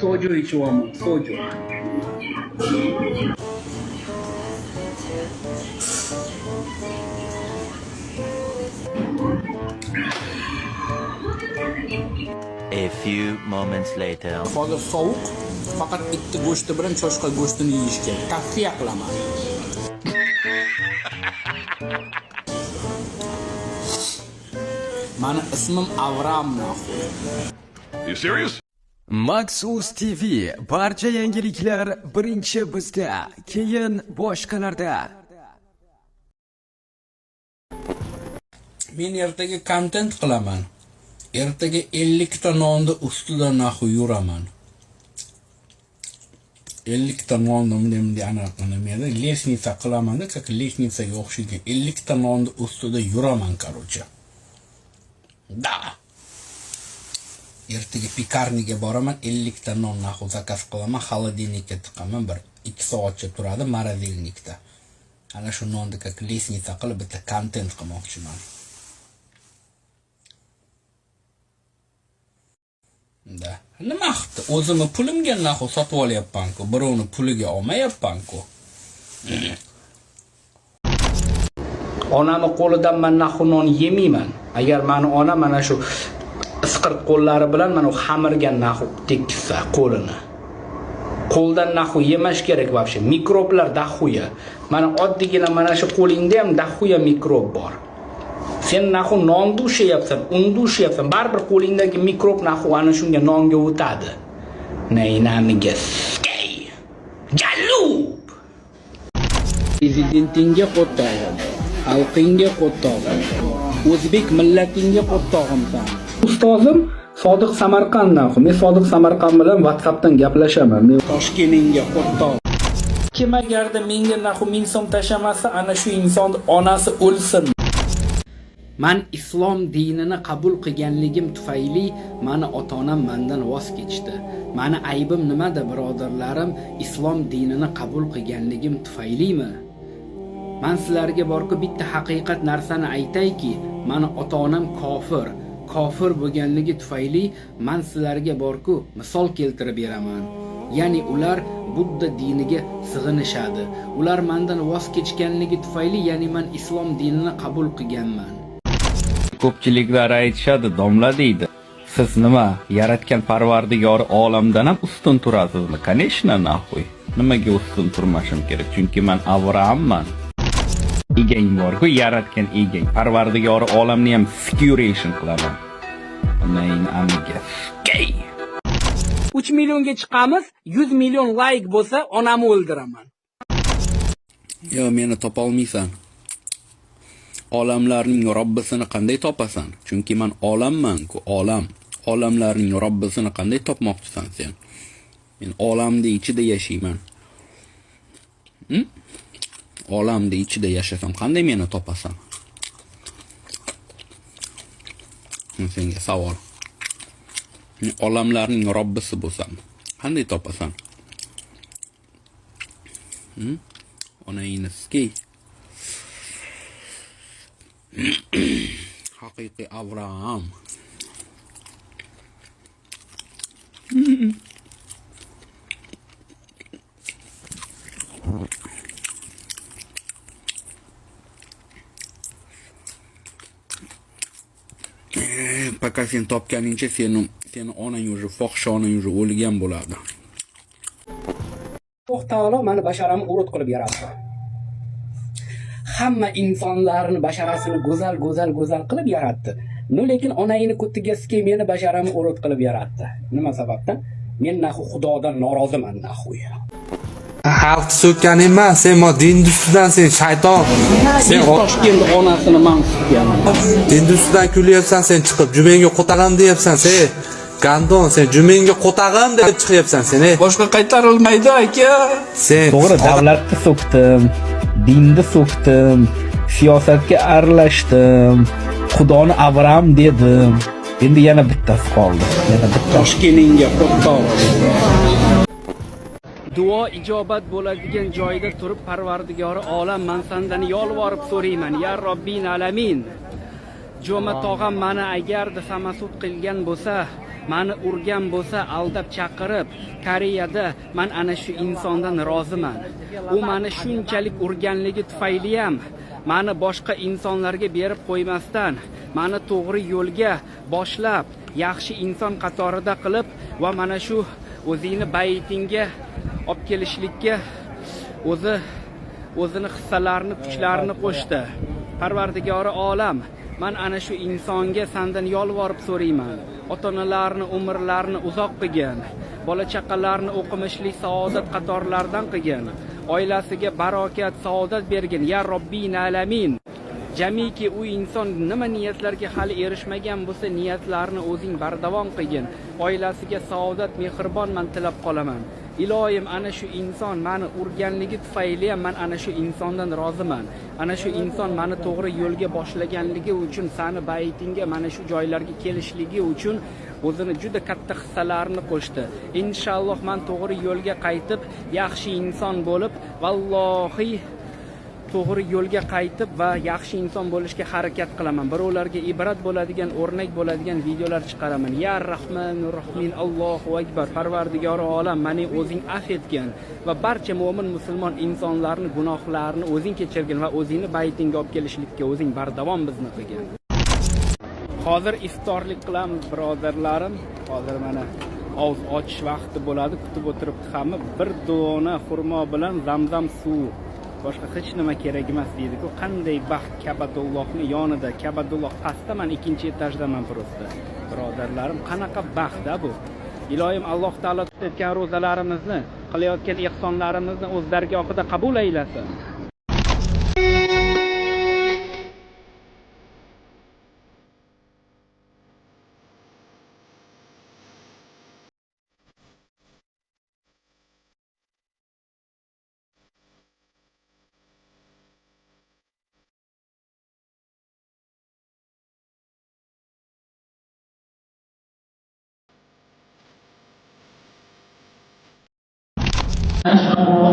Soju içiyorum, soju. A few moments later. Hozir sovuq, faqat bitta go'shti bilan cho'chqa go'shtini yeyish kerak. Tavsiya qilaman. Mani ismim Avram naxuy. You serious? Maxus TV barcha yangiliklar birinchi bizda, keyin boshqalarda. Men ertaga kontent qilaman. Ertaga 50 ta nonni ustida naxuy yuraman. 50 ta nonni bunday anaqa nimada lestnitsa qilaman-da, как lestnitsaga o'xshagan 50 ta nonni ustida yuraman, короче. Da. Ertaga pikarniga boraman, 50 ta non naxuy zakaz qilaman, холодильникka tiqaman, bir 2 soatcha turadi morozelnikda. Ana shu nonni как lestnitsa qilib bitta kontent qilmoqchiman. Da. Nima qildi? O'zimni pulimga naxuy sotib olyapman-ku, birovni puliga olmayapman-ku. Onamning qo'lidan men naxuy non yemayman. Agar meni onam mana shu isqirt qo'llari bilan mana xamirga naxuy tekisa qo'lini. Qo'ldan naxuy yemash kerak вообще. Mikroblar daxuya. Mana oddiygina mana shu qo'lingda ham daxuya mikrob bor. Sen naxuy nonni ushlayapsan, unni ushlayapsan, baribir qo'lingdagi mikrob naxuy ana shunga nonga o'tadi. Naynamiga skay. Jalub. Prezidentinga qo'ttog'im, xalqingga qo'ttog'im, o'zbek millatingga qo'ttog'imsan. Ustozim Sodiq Samarqand naxuy. Men Sodiq Samarqand bilan WhatsAppdan gaplashaman. Men Toshkentingga qo'ttog'im. Kim agarda menga naxuy 1000 so'm tashamasa, ana shu insonning onasi o'lsin. Men islom dinini qabul qilganligim tufayli meni ota-onam mendan voz kechdi. Meni aybim nimada, birodarlarim? Islom dinini qabul qilganligim tufaylimi? Men sizlarga borku bitta haqiqat narsani aytayki, meni ota-onam kofir bo'lganligi tufayli men sizlarga borku misol keltirib beraman. Ya'ni ular Budda diniga sig'inishadi. Ular mendan voz kechganligi tufayli, ya'ni men islom dinini qabul qilganman. Ko'pchiliklar aytishadi, domla deydi. Siz nima, yaratgan Parvardigori olamdan ham ustun turasizmi? Конечно, naxuy. Nimaga ustun turmashim kerak? Chunki men Avrahamman. Egang bor-ku, yaratgan egang. Parvardigori olamni ham scuration qilaman. Men amiga. Gay. 3 millionga chiqamiz, 100 million like bo'lsa, onamni o'ldiraman. Yo, meni topa olmaysan. Olamlarning Robbisini qanday topasan? Chunki men olamman-ku, olam. Olamlarning Robbisini qanday topmoqchisan sen? Men olamning ichida yashayman. Olamning ichida yashasam qanday meni topasan? Senga savol. Men olamlarning Robbisi bo'lsam, qanday topasan? Onayinski. Haqiqiy Avraham. Пока sen topganingcha seni onang уже fohishonang уже o'lgan bo'ladi. Alloh taolo meni basharamni urut qilib yaratdi. Hamma insonlarni basharasini go'zal qilib yaratdi. Lekin onangni ko'tigaski meni basharamni urut qilib yaratdi. Nima sababdan? Men naxu Xudodan noroziman naxuy. Xalq so'kkan emas, sen din ustidan sen shayton. Sen Toshkent onasini men tutganman. Din ustidan kulyapsan, sen chiqib jumenga qo'tag'im deyapsan, sen. Gandon, sen jumenga qo'tag'im deb chiqyapsan sen. Boshqa qaytarilmaydi aka. Sen to'g'ri, davlatni so'kdim, dinni so'kdim, siyosatga aralashdim, Xudoni Avram dedim. Endi yana bittasi qoldi. Yana bitta Toshkentingga qo'ttog'im. Duo ijobat bo'ladigan joyda turib Parvardigori olam men sendan yolvorib so'rayman, ya Robbin alamin. Jo'ma tog'am meni agarda samasud qilgan bo'lsa, mani urgan bo'lsa, aldab chaqirib, Koreyada men ana shu insondan roziman. U meni shunchalik urganligi tufayli ham meni boshqa insonlarga berib qo'ymasdan, meni to'g'ri yo'lga boshlab, yaxshi inson qatorida qilib va mana shu o'zini baytingga olib kelishlikka o'zini hissalarini, kuchlarini qo'shdi. Parvardigori olam, men ana shu insonga sendan yolvorib so'rayman. Ota-onalarni umrlarini uzoq qilgin, bola chaqalarni o'qimishli saodat qatorlaridan qilgin, oilasiga barokat, saodat bergin ya Robbin alamin. Jamiki u inson nima niyatlarga hali erishmagan bo'lsa, niyatlarini o'zing bardavom qilgin. Oilasiga saodat, mehribonman tilab qolaman. Ilohim, ana shu inson meni urganligi tufayli ham men ana shu insondan roziman. Ana shu inson meni to'g'ri yo'lga boshlaganligi uchun, seni baytingga mana shu joylarga kelishligi uchun o'zini juda katta hissalarini qo'shdi. Inshaalloh men to'g'ri yo'lga qaytib, yaxshi inson bo'lib, vallohi to'g'ri yo'lga qaytib va yaxshi inson bo'lishga harakat qilaman. Birovlarga ibrat bo'ladigan, o'rnak bo'ladigan videolar chiqaraman. Ya Rahmanur Rahim, Allohu akbar. Parvardigori olam, meni o'zing afv etgin va barcha mo'min musulmon insonlarning gunohlarini o'zing kechirgin va o'zingni baytingga olib kelishlikka o'zing bardavom bizni qilgin. Hozir iftorlik qilamiz, birodarlarim. Hozir mana og'iz ochish vaqti bo'ladi, kutib o'tiribdi hamma. Bir dona xurmo bilan zamzam suv, boshqa hech nima kerak emas deydi-ku. Qanday baxt Kabadullohning yonida. Kabadulloh pastda, men ikkinchi etajdaman prosta. Birodarlarim, qanaqa baxt-a bu. Ilohim Alloh taolo tutgan ro'zalarimizni, qilayotgan ihsonlarimizni o'z dargohida qabul aylasin.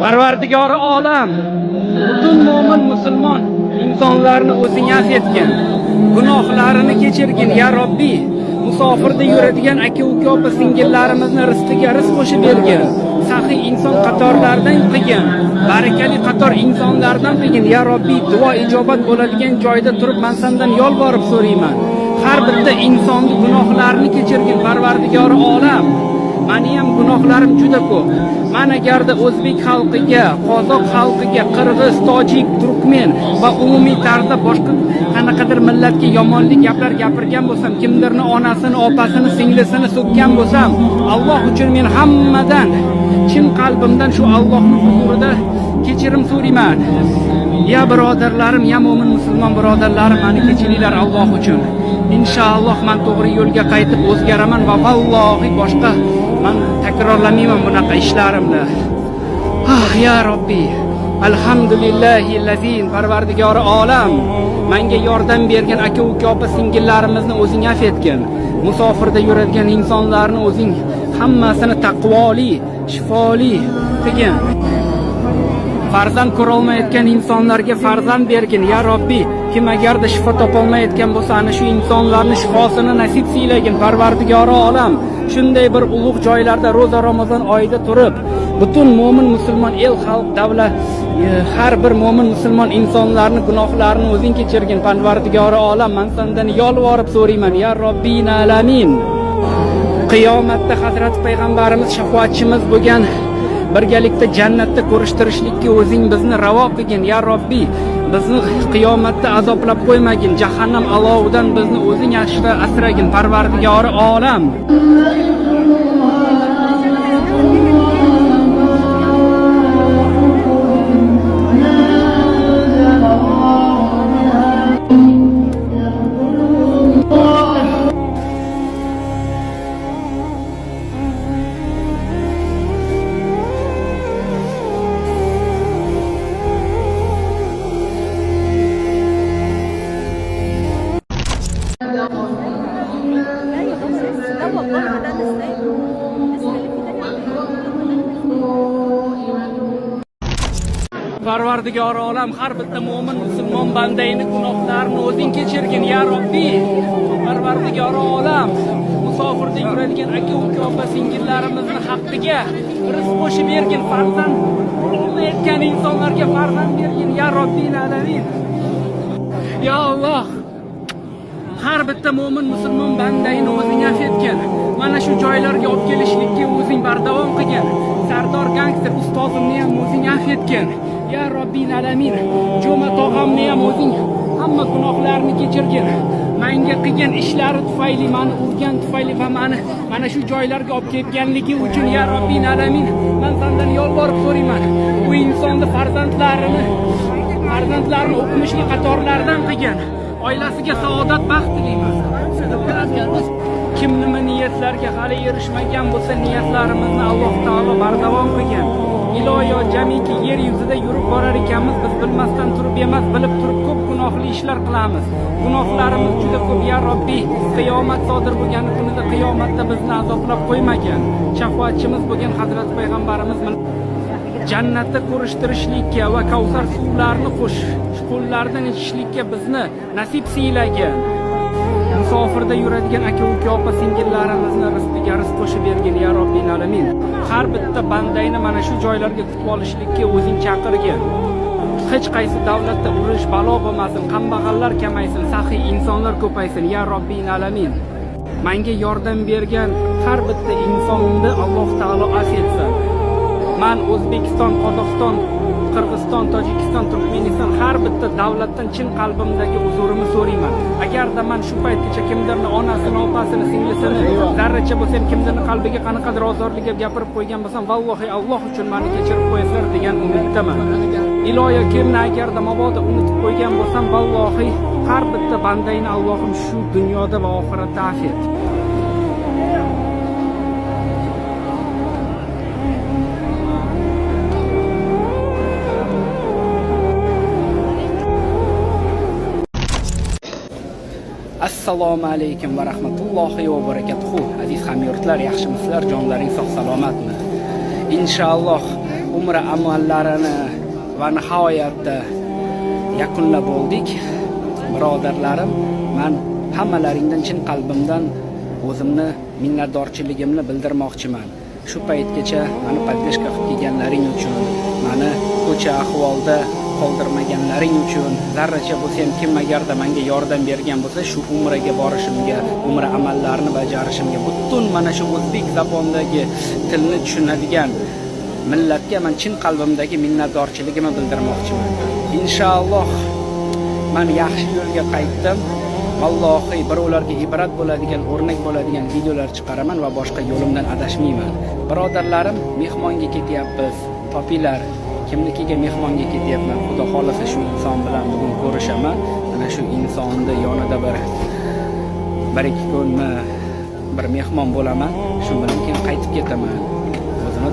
Parvardigori olam, butun mo'min musulmon insonlarni o'zing afv etgin, gunohlarini kechirgin ya Robbi. Musofirda yuradigan aka-uka, opa singillarimizni rizqiga rizq qo'shib bergin. Saxiy inson qatorlaridan qilgin, barakali qator insonlardan qilgin ya Robbi. Duo ijobat bo'ladigan joyda turib men sendan yolvorib so'rayman. Har bitta insonning gunohlarini kechirgin Parvardigori olam. Meni ham gunohlarim juda ko'p. Men agarda o'zbek xalqiga, qozoq xalqiga, qirg'iz, tojik, turkmen va umumiy tarzda boshqa qanaqadir millatga yomonlik gaplar gapirgan bo'lsam, kimdirni onasini, opasini, singlisini so'kkan bo'lsam, Alloh uchun men hammadan chin qalbimdan shu Allohning huzurida kechirim so'rayman. Ya birodarlarim, ya mo'min musulmon birodarlarim, meni kechiringlar Alloh uchun. Inshaalloh men to'g'ri yo'lga qaytib o'zgaraman va vallohi boshqa men takrorlamayman bunaqa ishlarimni. Ya Robbi, alhamdulillahi Parvardigori olam, menga yordam bergan aka-uka, opa singillarimizni o'zing afv etgin. Musofirda yuradigan insonlarni o'zing hammasini taqvoli, shifoli qilgin. Farzand ko'rolmayotgan insonlarga farzand bergin ya Robbi. Kim agarda shifo topolmayotgan bo'lsa, ana shu insonlarning shifosini nasib siylagin Parvardigori olam. Shunday bir ulug' joylarda ro'za Ramazon oyida turib, butun mo'min musulmon el, xalq, davlat, har bir mo'min musulmon insonlarning gunohlarini o'zing kechirgin Parvardigori olam. Men sendan yolvorib so'rayman ya Robbin alamin. Qiyomatda Hazrat payg'ambarimiz shafoatchimiz bo'lgan birgalikda jannatda ko'rishtirishlikka o'zing bizni ravo qilgin ya Robbi. Bizni qiyomatda azoblab qo'ymagin, jahannam alovidan bizni o'zing asragin Parvardigori olam. Parvardigori olam, har bitta mo'min musulmon bandayni gunohlarini o'zing kechirgin ya Robbi. Parvardigori olam, musofirda yuradigan aka-uka opa-singillarimizni haqqiga rizq qo'shib bergin, farzand olmayotgan insonlarga farzand bergin ya Robbil alamin. Ya Alloh, har bitta mo'min musulmon bandangni o'zing afv etgin. Mana shu joylarga olib kelishlikka o'zing bardavom qilgin. Sardor gangster ustozimni ham o'zing afv etgin. Ya Robbil alamin, Jo'ma tog'amni ham o'zing hamma gunohlarini kechirgin. Menga qilgan ishlari tufayli, meni urgan tufayli va meni mana shu joylarga olib kelganligi uchun ya Robbil alamin, men sendan yolvorib so'rayman. Bu insonni farzandlarini o'qimishli qatorlardan qilgan. Oilasiga saodat, baxt tilayman. Kim nima niyatlarga hali erishmagan bo'lsa, niyatlarimizni Alloh taolo bardavom qilgan. Iloyo jamiki yer yuzida yurib borar ekanmiz, biz bilmasdan turib emas, bilib turib ko'p gunohli ishlar qilamiz. Gunohlarimiz juda ko'p ya Robbi. Qiyomat sodir bo'lgan kunida qiyomatda bizni azoblab qo'ymagan. Shafoatchimiz bo'lgan Hazrat payg'ambarimiz jannatda ko'rishtirishlikka va Kavsar suvlarini qo'llaridan ichishlikka bizni nasib siylagin. Musofirda yuradigan aka-uka opa-singillarimizni rizqiga rizq qo'shib bergin ya Robbil alamin. Har bitta bandayni mana shu joylarga kutib olishlikka o'zing chaqirgin. Hech qaysi davlatda urush balo bo'lmasin, kambag'allar kamaysin, saxiy insonlar ko'paysin ya Robbil alamin. Menga yordam bergan har bitta insonni Alloh taolo afv etsin. Men O'zbekiston, Qozog'iston, Qirg'iziston, Tojikiston, Turkmeniston har bitta davlatdan chin qalbimdagi huzurimni so'rayman. Agarda men shu paytgacha kimdirni onasini, opasini, singlisini zarracha bo'lsa ham kimdirni qalbiga qanaqadir ozorlik gapirib qo'ygan bo'lsam, vallohi Alloh uchun meni kechirib qo'yasizlar degan umiddaman. Iloyo kimni agarda mabodo unutib qo'ygan bo'lsam, vallohi har bitta bandayni Allohim shu dunyoda va oxiratda afv et. Assalomu alaykum va rahmatullohi va barakatuh. Aziz hamyurtlar, yaxshimisizlar? Jonlaring sog' salomatmi? Inshaalloh umra amallarini va nihoyatda yakunlab oldik. Birodarlarim, men hammalaringdan chin qalbimdan o'zimni minnatdorchiligimni bildirmoqchiman. Shu paytgacha meni podpishka qilib kelganlaring uchun, meni ko'cha ahvolda qoldirmaganlaring uchun, zarracha bo'lsa ham kim agarda menga yordam bergan bo'lsa, shu umraga borishimga, umra amallarini bajarishimga, butun mana shu o'zbek zabonidagi tilni tushunadigan millatga men chin qalbimdagi minnatdorchiligimni bildirmoqchiman. Inshaalloh men yaxshi yo'lga qaytdim. Allohga birovlarga ibrat bo'ladigan, o'rnak bo'ladigan videolar chiqaraman va boshqa yo'limdan adashmayman. Birodarlarim, mehmonga ketyapmiz. Topinglar, kimnikiga mehmonga ketyapman. Xudo xolasa shu inson bilan bugun ko'rishaman. Mana shu insonni yonida bir ikki kunmi bir mehmon bo'laman. Shu bilan keyin qaytib ketaman. O'zimni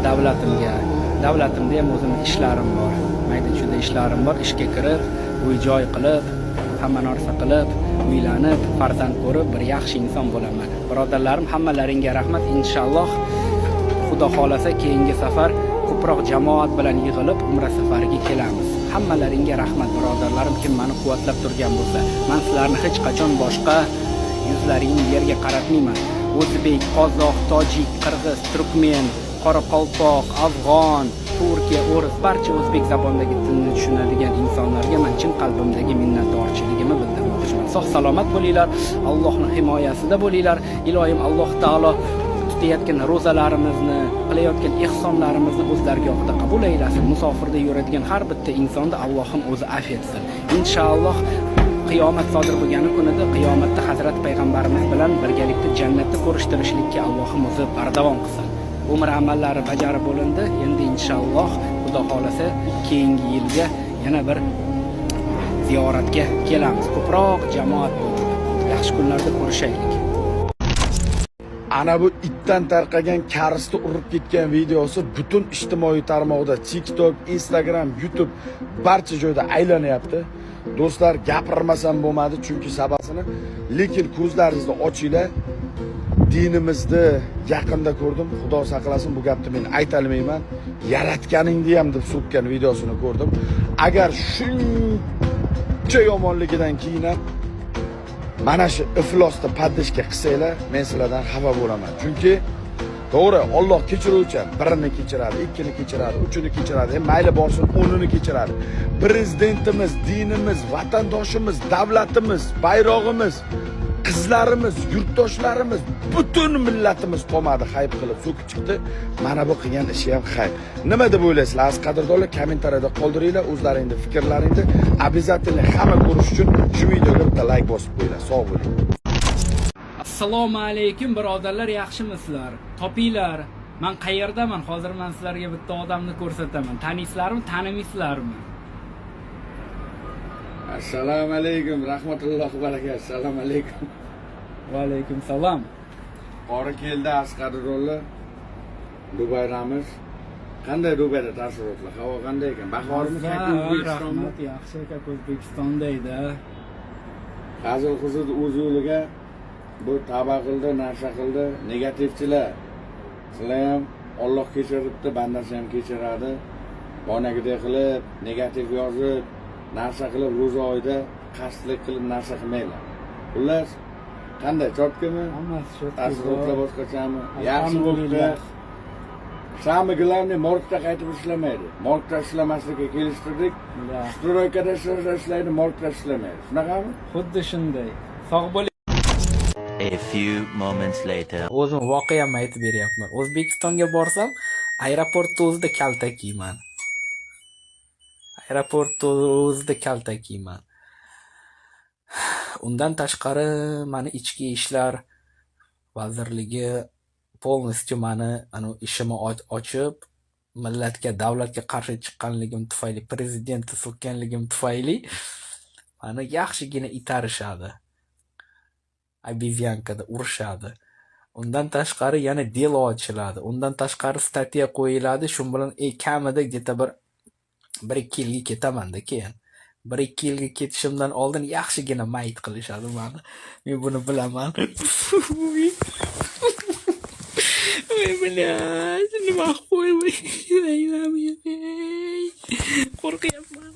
davlatimda ham o'zimning ishlarim bor. Mayda-chuyda ishlarim bor. Ishga kirib, uy-joy qilib, hamma narsa qilib, uylanib, farzand ko'rib, bir yaxshi inson bo'laman. Birodarlarim, hammalaringga rahmat. Inshaalloh Xudo xolasa keyingi safar ko'proq jamoat bilan yig'ilib umra safariga kelamiz. Hammalaringga rahmat birodarlarim, kim meni quvvatlab turgan bo'lsa. Men sizlarni hech qachon boshqa yuzlaringni yerga qaratmayman. O'zbek, qozoq, tojik, qirg'iz, turkmen, qoraqalpoq, afg'on, Turkiya, o'ris, barcha o'zbek zabonidagi tilni tushunadigan insonlarga men chin qalbimdagi minnatdorchiligimni bildirmoqchiman. Sog' salomat bo'linglar, Allohning himoyasida bo'linglar. Iloyim Alloh taolo tutayotgan ro'zalarimizni, qilayotgan ehsonlarimizni o'z dargohida qabul aylasin. Musofirda yuradigan har bitta insonni Allohim o'zi afv etsin. Inshaalloh qiyomat sodir bo'lgan kunida qiyomatda Hazrat payg'ambarimiz bilan birgalikda jannatda ko'rishtirishlikka Allohim o'zi bardavom qilsin. Umra amallari bajarib bo'lindi. Endi inshaalloh Xudo xolasa keyingi yilga yana bir ziyoratga kelamiz. Ko'proq jamoat bo'ldi. Yaxshi kunlarda ko'rishaylik. Ana bu itdan tarqagan karisni urib ketgan videosi butun ijtimoiy tarmoqda, TikTok, Instagram, YouTube barcha joyda aylanyapti. Do'stlar, gapirmasam bo'lmadi chunki sababini, lekin ko'zlaringizni ochinglar. Dinimizni yaqinda ko'rdim. Xudo saqlasin, bu gapni men aytolmayman. Yaratganingni ham deb so'kkan videosini ko'rdim. Agar shuncha yomonligidan keyin ham mana shu iflosni paddishga qilsanglar, men sizlardan xafa bo'laman. Chunki to'g'ri, Alloh kechiruvchan, birini kechiradi, ikkini kechiradi, uchini kechiradi, mayli borsin 10ni kechiradi. Prezidentimiz, dinimiz, vatandoshimiz, davlatimiz, bayrog'imiz, qizlarimiz, yurtdoshlarimiz, butun millatimiz tomadi hayb qilib so'kib chiqdi. Mana bu qilgan ishi ham hayb. Nima deb o'ylaysizlar? Az qadrdonlar, kommentariyada qoldiringlar o'zlaringni fikrlaringni. Обязательно hamma ko'rish uchun shu videoga bitta like bosib qo'yinglar. Sog' bo'ling. Assalomu alaykum birodarlar, yaxshimisizlar? Topinglar. Men qayerdaman? Hozir men sizlarga bitta odamni ko'rsataman. Taniysizlarmi, tanimaysizlarmi? Assalomu alaykum, rahmatullohi va barakatuh. Assalomu alaykum. Va alaykum salom. Qori keldi Asqadirullo. Dubaydamiz. Qanday Dubayda taassurotlar? Havo qanday ekan? Bahormi, O'zbekistonmi? Yaxshi ekan, O'zbekistonda edi. Hazil huzur o'z yo'liga bu tavba qildi, narsa qildi, negativchilar. Sizlar ham Alloh kechiribdi, bandasi ham kechiradi. Bonagidek qilib, negativ yozib, narsa qilib ro'za oyida qasdlik qilib narsa qilmaylar. Xullas, qanday chotkami? Hammasi shu. Taassurotlar boshqachami? Yaxshi bo'ldi. Samigilarni morgda qaytib ishlamaydi. Morgda ishlamaslikka kelishtirdik. Stroykada ishlaydi, morgda ishlamaydi. Shunaqami? Xuddi shunday. Sog' bo'ling. A few moments later. O'zim voqeamni aytib beryapman. O'zbekistonga borsam, aeroportda o'zida kalta kiyman. Aeroportda o'zida kalta kiyman. Undan tashqari, meni ichki ishlar vazirligi polностью meni ishimni ochib, millatga, davlatga qarshi chiqqanligim tufayli, prezidentni so'kkanligim tufayli meni yaxshigina itarishadi. Obezyankada urishadi. Undan tashqari yana delo ochiladi. Undan tashqari statiya qo'yiladi. Shu bilan kamida geta bir 1-2 yilga ketaman-da keyin. 1-2 yilga ketishimdan oldin yaxshigina mayit qilishadi meni. Men buni bilaman. Men bilan nima qo'ymayman. Qo'rqyapman.